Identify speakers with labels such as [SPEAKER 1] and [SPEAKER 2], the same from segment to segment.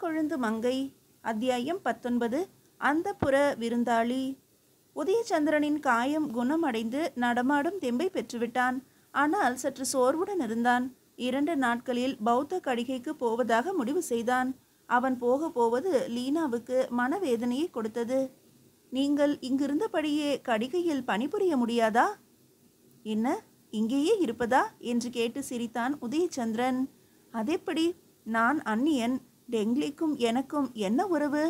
[SPEAKER 1] மரக்கொழுந்து மங்கை. அத்தியாயம் 19. அந்தப்புற விருந்தாளி. உதயச்சந்திரனின் காயம் குணமடைந்து நடமாடும் தெம்பை பெற்றுவிட்டான். ஆனால் சற்று சோர்வுடன் இருந்தான். 2 நாட்களில் பௌத்த கடிகைக்கு போவதாக முடிவு செய்தான். அவன் போவது லீனாவுக்கு மனவேதனையை கொடுத்தது. நீங்கள் இங்கிருந்தபடியே கடிகையில் பணிபுரிய முடியாதா? என்ன, இங்கேயே இருப்பதா என்று கேட்டு சிரித்தான் உதயச்சந்திரன். அதெப்படி? நான் அந்நியன். டெங்லிக்கும் எனக்கும் என்ன உறவு?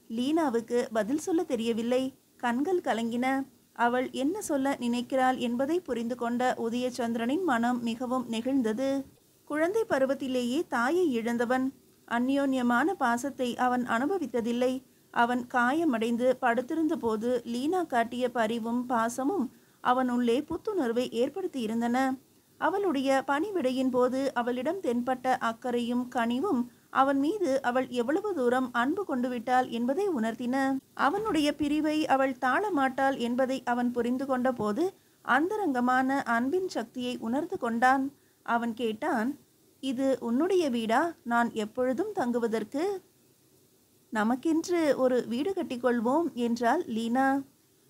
[SPEAKER 1] லீனாவுக்கு பதில் சொல்ல தெரியவில்லை. கண்கள் கலங்கின. அவள் என்ன சொல்ல நினைக்கிறாள் என்பதை புரிந்து கொண்ட உதயச்சந்திரனின் மனம் மிகவும் நெகிழ்ந்தது. குழந்தை பருவத்திலேயே தாயை இழந்தவன். அந்யோன்யமான பாசத்தை அவன் அனுபவித்ததில்லை. அவன் காயமடைந்து படுத்திருந்த போது லீனா காட்டிய பரிவும் பாசமும் அவனுள்ளே புத்துணர்வை ஏற்படுத்தியிருந்தன. அவளுடைய பணிவிடையின் போது அவளிடம் தென்பட்ட அக்கறையும் கனிவும் அவன் மீது அவள் எவ்வளவு தூரம் அன்பு கொண்டு விட்டாள் என்பதை உணர்த்தின. அவனுடைய பிரிவை அவள் தாழமாட்டாள் என்பதை அவன் புரிந்து கொண்ட போது அந்தரங்கமான அன்பின் சக்தியை உணர்ந்து கொண்டான். அவன் கேட்டான், இது உன்னுடைய வீடா? நான் எப்பொழுதும் தங்குவதற்கு? நமக்கென்று ஒரு வீடு கட்டிக்கொள்வோம் என்றாள் லீனா.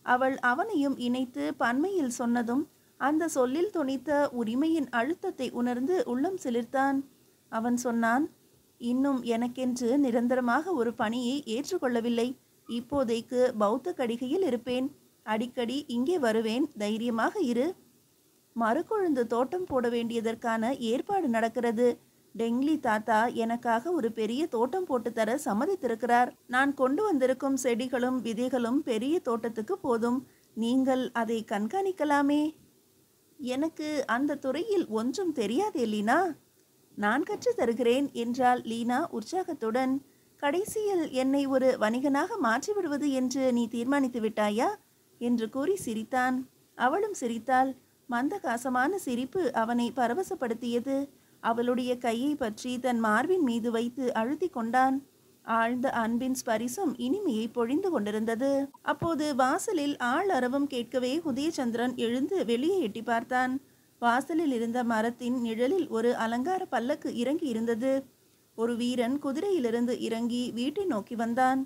[SPEAKER 1] அவள் அவனையும் இணைத்து பன்மையில் சொன்னதும் அந்த சொல்லில் தொனித்த உரிமையின் அழுத்தத்தை உணர்ந்து உள்ளம் சிலிர்த்தான். அவன் சொன்னான், இன்னும் எனக்கென்று நிரந்தரமாக ஒரு பணியை ஏற்றுக்கொள்ளவில்லை. இப்போதைக்கு பௌத்த கடிகையில் இருப்பேன். அடிக்கடி இங்கே வருவேன். தைரியமாக இரு. மரக்கொழுந்து தோட்டம் போட வேண்டியதற்கான ஏற்பாடு நடக்கிறது. டெங்லி தாத்தா எனக்காக ஒரு பெரிய தோட்டம் போட்டு தர சம்மதித்திருக்கிறார். நான் கொண்டு வந்திருக்கும் செடிகளும் விதைகளும் பெரிய தோட்டத்துக்கு போதும். நீங்கள் அதை கண்காணிக்கலாமே. எனக்கு அந்த துறையில் ஒன்றும் தெரியாதே லீனா. நான் கற்று தருகிறேன் என்றாள் லீனா உற்சாகத்துடன். கடைசியில் என்னை ஒரு வணிகனாக மாற்றிவிடுவது என்று நீ தீர்மானித்து விட்டாயா என்று கூறி சிரித்தான். அவளும் சிரித்தாள். மந்தகாசமான சிரிப்பு அவனை பரவசப்படுத்தியது. அவளுடைய கையை பற்றி தன் மார்பின் மீது வைத்து அழுத்தி கொண்டான். ஆழ்ந்த அன்பின் ஸ்பரிசம் இனிமையை பொழிந்து கொண்டிருந்தது. அப்போது வாசலில் ஆள் அரவம் கேட்கவே உதயச்சந்திரன் எழுந்து வெளியே எட்டி பார்த்தான். வாசலில் இருந்த மரத்தின் நிழலில் ஒரு அலங்கார பல்லக்கு இறங்கி இருந்தது. ஒரு வீரன் குதிரையிலிருந்து இறங்கி வீட்டை நோக்கி வந்தான்.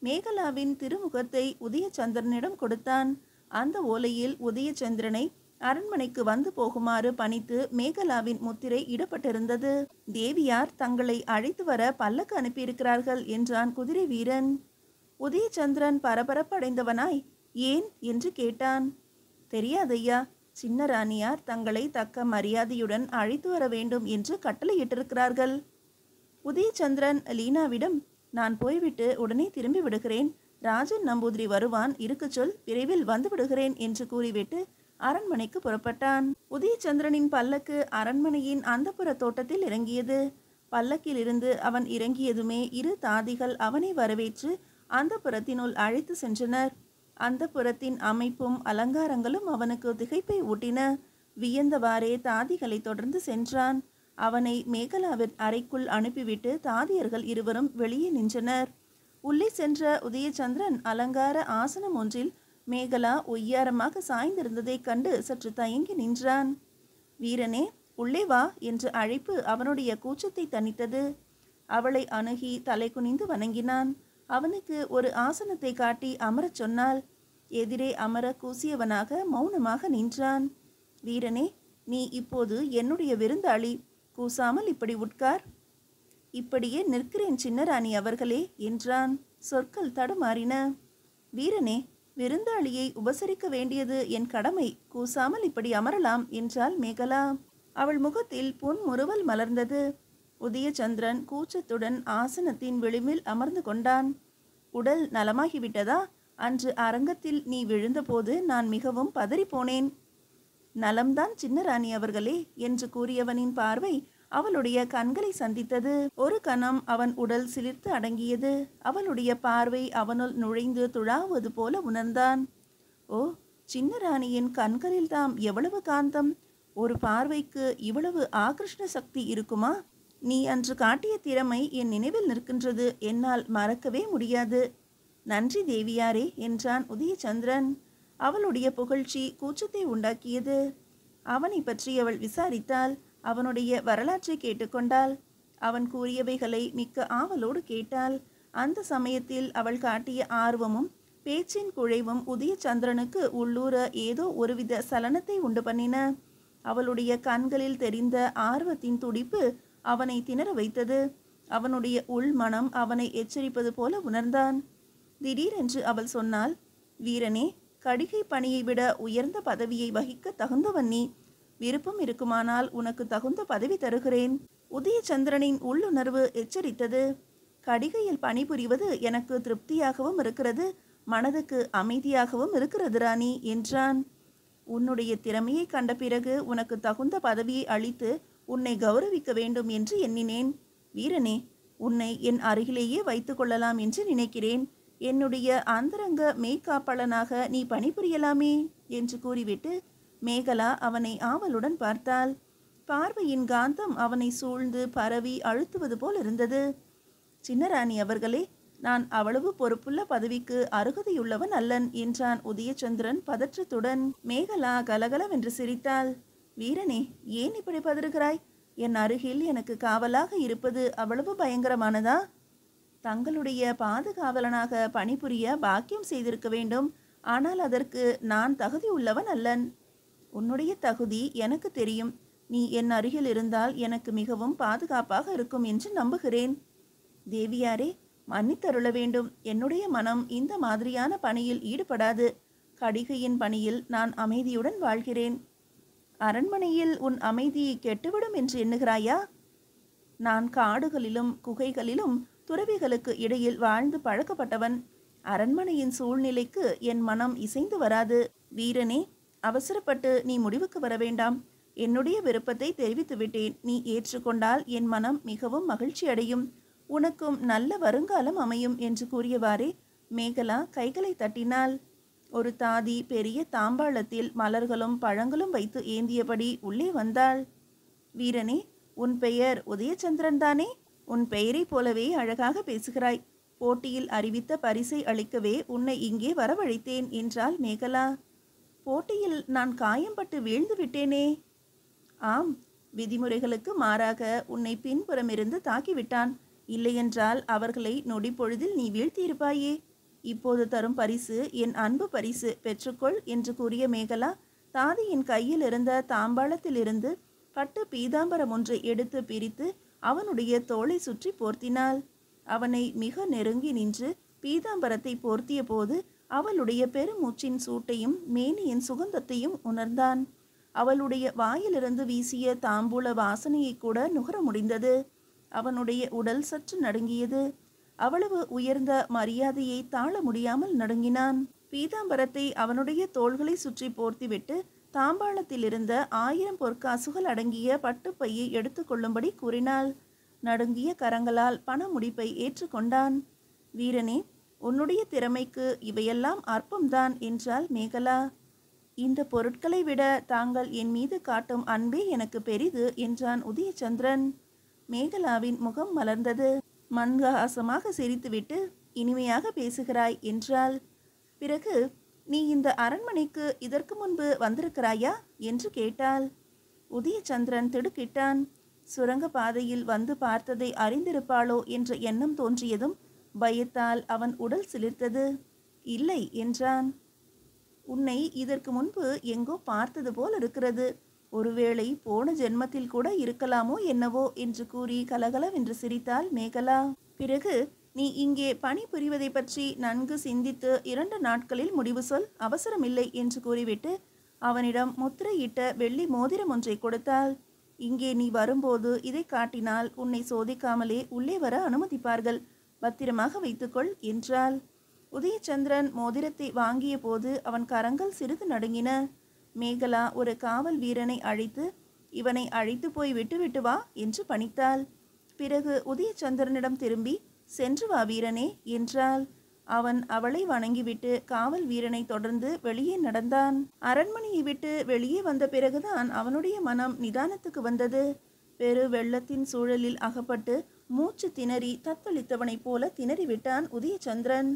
[SPEAKER 1] மேகலாவின் திருமுகத்தை உதயச்சந்திரனிடம் கொடுத்தான். அந்த ஓலையில் உதயச்சந்திரனை அரண்மனைக்கு வந்து போகுமாறு பணித்து மேகலாவின் முத்திரை இடப்பட்டிருந்தது. தேவியார் தங்களை அழைத்து வர பல்லக்கு அனுப்பியிருக்கிறார்கள் என்றான் குதிரை வீரன். உதயச்சந்திரன் பரபரப்படைந்தவனாய் ஏன் என்று கேட்டான். தெரியாதையா, சின்ன ராணியார் தங்களை தக்க மரியாதையுடன் அழைத்து வர வேண்டும் என்று கட்டளையிட்டிருக்கிறார்கள். உதயச்சந்திரன் லீனாவிடம், நான் போய்விட்டு உடனே திரும்பி விடுகிறேன். ராஜன் நம்பூதிரி வருவான், இருக்க சொல், விரைவில் வந்து விடுகிறேன் என்று கூறிவிட்டு அரண்மனைக்கு புறப்பட்டான். உதயச்சந்திரனின் பல்லக்கு அரண்மனையின் அந்தப்புற தோட்டத்தில் இறங்கியது. பல்லக்கில் இருந்து அவன் இறங்கியதுமே 2 தாதிகள் அவனை வரவேற்று அந்தப்புறத்தினுள் அழைத்து சென்றனர். அந்தப்புறத்தின் அமைப்பும் அலங்காரங்களும் அவனுக்கு திகைப்பை ஊட்டின. வியந்தவாறே தாதிகளை தொடர்ந்து சென்றான். அவனை மேகலாவின் அறைக்குள் அனுப்பிவிட்டு தாதியர்கள் இருவரும் வெளியே நின்றனர். உள்ளே சென்ற உதயச்சந்திரன் அலங்கார ஆசனம் ஒன்றில் மேகலா ஒய்யாரமாக சாய்ந்திருந்ததைக் கண்டு சற்று தயங்கி நின்றான். வீரனே, உள்ளே வா என்ற அழைப்பு அவனுடைய கூச்சத்தை தணித்தது. அவளை அணுகி தலை குனிந்து வணங்கினான். அவனுக்கு ஒரு ஆசனத்தை காட்டி அமரச் சொன்னாள். எதிரே அமர கூசியவனாக மௌனமாக நின்றான். வீரனே, நீ இப்போது என்னுடைய விருந்தாளி. கூசாமல் இப்படி உட்கார். இப்படியே நிற்கிறேன் சின்னராணி அவர்களே என்றான். சொற்கள் தடுமாறின. வீரனே, விருந்தாளியை உபசரிக்க வேண்டியது என் கடமை. கூசாமல் இப்படி அமரலாம் என்றாள் மேகலா. அவள் முகத்தில் புன்முறுவல் மலர்ந்தது. உதயச்சந்திரன் கூச்சத்துடன் ஆசனத்தின் விளிம்பில் அமர்ந்து கொண்டான். உடல் நலமாகிவிட்டதா? அன்று அரங்கத்தில் நீ விழுந்தபோது நான் மிகவும் பதறிப்போனேன். நலம்தான் சின்னராணி அவர்களே என்று கூறியவனின் பார்வை அவளுடைய கண்களை சந்தித்தது. ஒரு கணம் அவன் உடல் சிலிர்த்து அடங்கியது. அவளுடைய பார்வை அவனுள் நுழைந்து துழாவது போல உணர்ந்தான். ஓ, சின்னராணியின் கண்களில் தாம் எவ்வளவு காந்தம்! ஒரு பார்வைக்கு இவ்வளவு ஆகிருஷ்ண சக்தி இருக்குமா? நீ அன்று காட்டிய திறமை என் நினைவில் நிற்கின்றது. என்னால் மறக்கவே முடியாது. நன்றி தேவியாரே என்றான் உதயச்சந்திரன். அவளுடைய புகழ்ச்சி கூச்சத்தை உண்டாக்கியது. அவனை பற்றி அவள் விசாரித்தாள். அவனுடைய வரலாற்றை கேட்டுக்கொண்டாள். அவன் கூறியவைகளை மிக்க ஆவலோடு கேட்டாள். அந்த சமயத்தில் அவள் காட்டிய ஆர்வமும் பேச்சின் குழைவும் உதய சந்திரனுக்கு உள்ளூர ஏதோ ஒருவித சலனத்தை உண்டு பண்ணின. அவளுடைய கண்களில் தெரிந்த ஆர்வத்தின் துடிப்பு அவனை திணற வைத்தது. அவனுடைய உள் மனம் அவனை எச்சரிப்பது போல உணர்ந்தான். திடீரென்று அவள் சொன்னாள், வீரனே, கடிகை பணியை விட உயர்ந்த பதவியை வகிக்க தகுந்தவன் நீ. விருப்பம் இருக்குமானால் உனக்கு தகுந்த பதவி தருகிறேன். உதயச்சந்திரனின் உள்ளுணர்வு எச்சரித்தது. கடிகையில் பணிபுரிவது எனக்கு திருப்தியாகவும் இருக்கிறது, மனதுக்கு அமைதியாகவும் இருக்கிறது ராணி என்றான். உன்னுடைய திறமையை கண்ட பிறகு உனக்கு தகுந்த பதவியை அளித்து உன்னை கௌரவிக்க வேண்டும் என்று எண்ணினேன். வீரனே, உன்னை என் அருகிலேயே வைத்து கொள்ளலாம் என்று நினைக்கிறேன். என்னுடைய அந்தரங்க மெய்காப்பாளனாக நீ பணிபுரியலாமே என்று கூறிவிட்டு மேகலா அவனை ஆவலுடன் பார்த்தாள். பார்வையின் காந்தம் அவனை சூழ்ந்து பரவி அழுத்துவது போல் இருந்தது. சின்னராணி அவர்களே, நான் அவ்வளவு பொறுப்புள்ள பதவிக்கு அருகதையுள்ளவன் அல்லன் என்றான் உதயச்சந்திரன் பதற்றத்துடன். மேகலா கலகலவென்று சிரித்தாள். வீரனே, ஏன் இப்படி பதறுகிறாய்? என் அருகில் எனக்கு காவலாக இருப்பது அவ்வளவு பயங்கரமானதா? தங்களுடைய பாதுகாவலனாக பணிபுரிய பாக்கியம் செய்திருக்க வேண்டும். ஆனால் அதற்கு நான் தகுதி உள்ளவன் அல்லன். உன்னுடைய தகுதி எனக்கு தெரியும். நீ என் அருகில் இருந்தால் எனக்கு மிகவும் பாதுகாப்பாக இருக்கும் என்று நம்புகிறேன். தேவியாரே, மன்னித்தருள வேண்டும். என்னுடைய மனம் இந்த மாதிரியான பணியில் ஈடுபடாது. கடிகையின் பணியில் நான் அமைதியுடன் வாழ்கிறேன். அரண்மனையில் உன் அமைதி கெட்டுவிடும் என்று எண்ணுகிறாயா? நான் காடுகளிலும் குகைகளிலும் துறவிகளுக்கு இடையில் வாழ்ந்து பழக்கப்பட்டவன். அரண்மனையின் சூழ்நிலைக்கு என் மனம் இசைந்து வராது. வீரனே, அவசரப்பட்டு நீ முடிவுக்கு வர வேண்டாம். என்னுடைய விருப்பத்தை தெரிவித்து விட்டேன். நீ ஏற்றுக்கொண்டால் என் மனம் மிகவும் மகிழ்ச்சி அடையும். உனக்கும் நல்ல வருங்காலம் அமையும் என்று கூறியவாறே மேகலா கைகளை தட்டினாள். ஒரு தாதி பெரிய தாம்பாளத்தில் மலர்களும் பழங்களும் வைத்து ஏந்தியபடி உள்ளே வந்தாள். வீரனே, உன் பெயர் உதயச்சந்திரன் தானே? உன் பெயரை போலவே அழகாக பேசுகிறாய். போட்டியில் அறிவித்த பரிசை அளிக்கவே உன்னை இங்கே வரவழைத்தேன் என்றாள் மேகலா. போட்டியில் நான் காயம்பட்டு வீழ்ந்து விட்டேனே. ஆம், விதிமுறைகளுக்கு மாறாக உன்னை பின்புறமிருந்து தாக்கிவிட்டான். இல்லையென்றால் அவர்களை நொடி பொழுதில் நீ வீழ்த்தியிருப்பாயே. இப்போது தரும் பரிசு என் அன்பு பரிசு, பெற்றுக்கொள் என்று கூறிய மேகலா தாதியின் கையில் இருந்த தாம்பாளத்திலிருந்து பட்டு பீதாம்பரம் ஒன்றை எடுத்து பிரித்து அவனுடைய தோளை சுற்றி போர்த்தினாள். அவனை மிக நெருங்கி நின்று பீதாம்பரத்தை போர்த்திய போது அவளுடைய பெருமூச்சின் சூட்டையும் மேனியின் சுகந்தத்தையும் உணர்ந்தான். அவளுடைய வாயிலிருந்து வீசிய தாம்பூல வாசனையை கூட நுகர முடிந்தது. அவனுடைய உடல் சற்று நடுங்கியது. அவ்வளவு உயர்ந்த மரியாதையை தாழ முடியாமல் நடுங்கினான். பீதாம்பரத்தை அவனுடைய தோள்களை சுற்றி போர்த்திவிட்டு தாம்பாளத்தில் இருந்த 1000 பொற்காசுகள் அடங்கிய பட்டுப்பையை எடுத்துக்கொள்ளும்படி கூறினாள். நடுங்கிய கரங்களால் பண முடிப்பை ஏற்றுக்கொண்டான். வீரனே, உன்னுடைய திறமைக்கு இவையெல்லாம் அற்பம்தான் என்றாள் மேகலா. இந்த பொருட்களை விட தாங்கள் என் மீது காட்டும் அன்பே எனக்கு பெரிது என்றான் உதயச்சந்திரன். மேகலாவின் முகம் மலர்ந்தது. மன்ஹாசமாக சிரித்துவிட்டு இனிமையாக பேசுகிறாய் என்றாள். பிறகு, நீ இந்த அரண்மனைக்கு இதற்கு முன்பு வந்திருக்கிறாயா என்று கேட்டாள். உதயச்சந்திரன் திடுக்கிட்டான். சுரங்க பாதையில் வந்து பார்த்ததை அறிந்திருப்பாளோ என்ற எண்ணம் தோன்றியதும் பயத்தால் அவன் உடல் சிலிர்த்தது. இல்லை என்றான். உன்னை இதற்கு முன்பு எங்கோ பார்த்தது போல் இருக்கிறது. ஒருவேளை போன ஜென்மத்தில் கூட இருக்கலாமோ என்னவோ என்று கூறி கலகலவென்று சிரித்தாள் மேகலா. பிறகு, நீ இங்கே பணி புரிவதை பற்றி நன்கு சிந்தித்து 2 நாட்களில் முடிவு சொல், அவசரமில்லை என்று கூறிவிட்டு அவனிடம் முத்திரையிட்ட வெள்ளி மோதிரம் ஒன்றை கொடுத்தாள். இங்கே நீ வரும்போது இதை காட்டினால் உன்னை சோதிக்காமலே உள்ளே வர அனுமதிப்பார்கள். பத்திரமாக வைத்துக்கொள் என்றாள். உதயச்சந்திரன் மோதிரத்தை வாங்கிய போது அவன் கரங்கள் சிறிது நடுங்கின. மேகலா ஒரு காவல் வீரனை அழைத்து, இவனை அழைத்து போய் விட்டுவிட்டு வா என்று பணித்தாள். பிறகு உதயச்சந்திரனிடம் திரும்பி, சென்று வா வீரனே என்றாள். அவன் அவளை வணங்கிவிட்டு காவல் வீரனை தொடர்ந்து வெளியே நடந்தான். அரண்மனையை விட்டு வெளியே வந்த பிறகுதான் அவனுடைய மனம் நிதானத்துக்கு வந்தது. பெரு வெள்ளத்தின் சூழலில் அகப்பட்டு மூச்சு திணறி தத்தளித்தவனைப் போல திணறிவிட்டான் உதயச்சந்திரன்.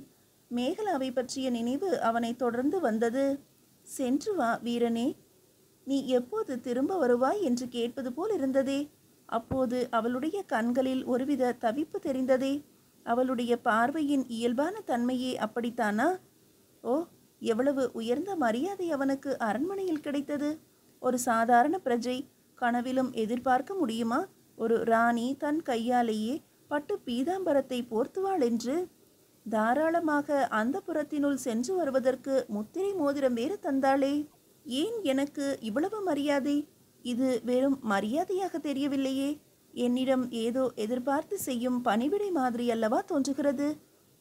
[SPEAKER 1] மேகலாவை பற்றிய நினைவு அவனை தொடர்ந்து வந்தது. சென்று வா வீரனே, நீ எப்போது திரும்ப வருவாய் என்று கேட்பது போல் இருந்ததே. அப்போது அவளுடைய கண்களில் ஒருவித தவிப்பு தெரிந்ததே. அவளுடைய பார்வையின் இயல்பான தன்மையே அப்படித்தானா? ஓ, எவ்வளவு உயர்ந்த மரியாதை அவனுக்கு அரண்மனையில் கிடைத்தது! ஒரு சாதாரண பிரஜை கனவிலும் எதிர்பார்க்க முடியுமா ஒரு ராணி தன் கையாலேயே பட்டு பீதாம்பரத்தை போர்த்துவாள் என்று? தாராளமாக அந்த புறத்தினுள் சென்று வருவதற்கு முத்திரை மோதிரம் வேறு தந்தாளே. ஏன் எனக்கு இவ்வளவு மரியாதை? இது வெறும் மரியாதையாக தெரியவில்லையே. என்னிடம் ஏதோ எதிர்பார்த்து செய்யும் பணிவிடை மாதிரி அல்லவா தோன்றுகிறது.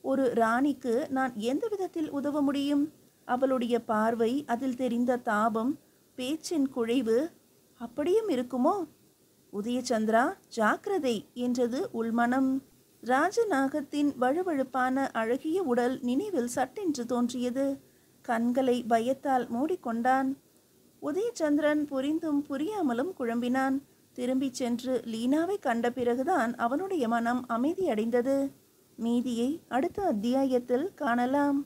[SPEAKER 1] ஒரு ராணிக்கு நான் எந்த விதத்தில் உதவ முடியும்? அவளுடைய பார்வை, அதில் தெரிந்த தாபம், பேச்சின் குழைவு அப்படியும் இருக்குமோ? உதயச்சந்திரா, ஜாக்கிரதை என்றது உள்மனம். ராஜநாகத்தின் வழுவழுப்பான அழகிய உடல் நினைவில் சட்டென்று தோன்றியது. கண்களை பயத்தால் மூடிக்கொண்டான். உதயச்சந்திரன் புரிந்தும் புரியாமலும் குழம்பினான். திரும்பிச் சென்று லீனாவை கண்ட பிறகுதான் அவனுடைய மனம் அமைதியடைந்தது. மீதியை அடுத்த அத்தியாயத்தில் காணலாம்.